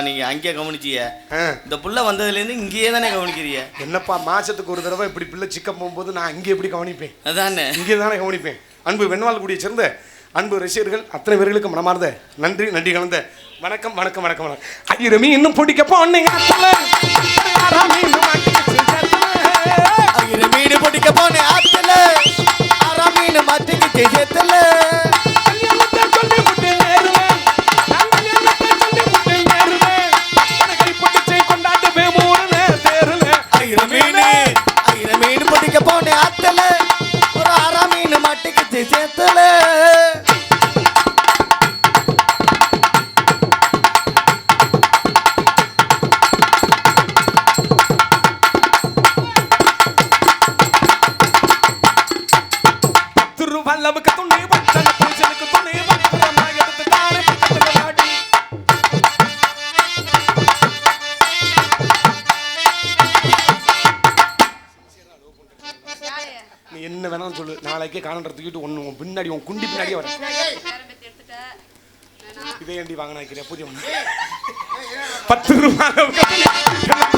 நீங்க அங்கேயே கவனிச்சிய இந்த புள்ள வந்ததுலேருந்து இங்கேயே தானே கவனிக்கிறீங்க. என்னப்பா மாசத்துக்கு ஒரு தடவை இப்படி பிள்ளை சிக்க போகும்போது நான் இங்கே எப்படி கவனிப்பேன்? அதானே இங்கே தானே கவனிப்பேன். அன்பு வெண்வால்குடியை சேர்ந்த அன்பு ரசிகர்கள் அத்தனை பேர்களுக்கு மனமார்ந்த நன்றி நன்றி கலந்த வணக்கம் வணக்கம் வணக்கம் வணக்கம். ஐயரமி இன்னும் பிடிக்க போனீங்க மீன் பிடிக்க போனேன் ஆத்துல அரை மீன் மாட்டிக்கிட்டு சேத்துல மீன் பிடிக்க போனேன் ஆத்துல ஒரு அரை மீன் மாட்டிக்கிட்டு சேத்துல என்ன வேணாலும் சொல்லு. நாளைக்கே காலண்டர் தூக்கிட்டு ஒன்று பின்னாடி உன் குண்டி பின்னாடியே வர இதே ஏண்டி வாங்கினா புதிய 10 ரூபாய்